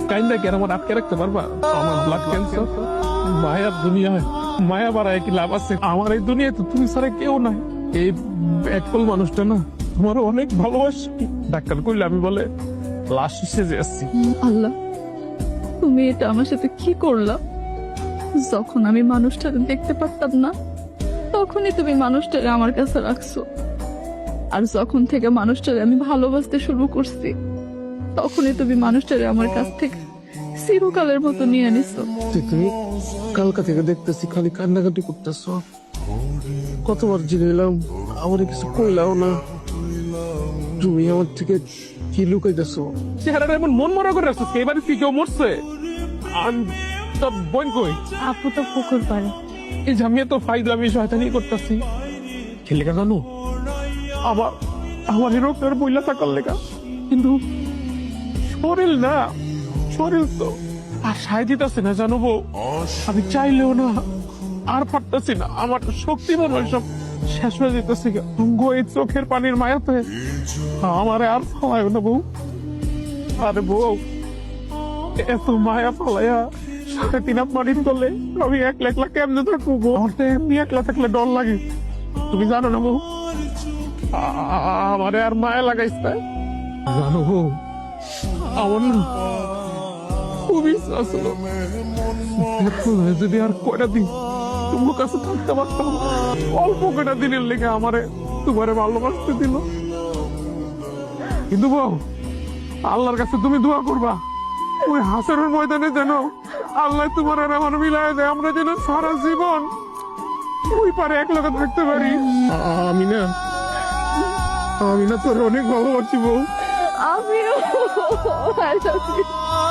কাইন্দা কি আর আমার আটকে রাখতে পারবা? আমার ব্লাড ক্যান্সার, মায়ার দুনিয়ায় মায়া বাড়ায় কি লাভ আছে? আমার এই দুনিয়ায় তো তুমি ছাড়া কেউ নাই। এই একল মানুষটা না তোমার অনেক ভালোবাসি। ডাক্তার কইলে আমি বলে লাশ সেজে আসছি। আল্লাহ, তুমি এটা আমার সাথে কি করলা? যখন আমি মানুষটাকে দেখতে পারতাম না, তখনই তুমি মানুষটাকে আমার কাছে রাখছো। আর যখন থেকে মানুষটাকে আমি ভালোবাসতে শুরু করছি, তখনই তুমি মানুষটাকে আমার কাছ থেকে চিরকালের মতো নিয়ে নিছো। তুমি কালকা থেকে দেখতেছি খালি কান্নাকাটি করতেছ। কতবার জিগাইলাম, আমার কিছু কইলাও না। তুমি আমার থেকে কি লুকাইতেছো? চেহারাটা এমন মন মরা করে রাখছো, এবারে কি কেউ মরছে? তোর বোন কই? আপু তো পুকুর পারে। এই যে আমি তো ফাইজলামি শয়তানি করতেছি খেলে জানো, আবার আমার এই রোগটার বইলা থাকার লেখা। কিন্তু শরীর না, শরীর তো আর সায় দিতেছে না জানো বউ। আমি চাইলেও না, আর পারতেছি না। আমার শক্তি মনে হয় সব শেষ হয়ে যেতেছে। এই চোখের পানির মায়াতে আমারে আর ফালায় না বউ। আরে বউ, এত মায়া ফালাইয়া সাথে তিন মাটির তলে আমি একলা একলা কেমনে থাকবো বউ? আমার তো এমনি একলা থাকলে ডর লাগে, তুমি জানো না বউ। আমারে আর মায়া লাগাইস না জানো বউ। আমার না খুব ইচ্ছা ছিল যদি আর কয়টা দিন তোমার কাছে থাকতে পারতাম। অল্প কয়টা দিনের লেগে আমারে তোমারে ভালোবাসতে দিল। কিন্তু বউ, আল্লাহর কাছে তুমি দোয়া করবা ওই হাসরের ময়দানে যেন আল্লাহ তোমার আর আমার মিলায় দেয়, আমরা যেন সারা জীবন ওই পারে এক লগে থাকতে পারি। আমি না তোর অনেক ভালোবাসি বউ। আমিও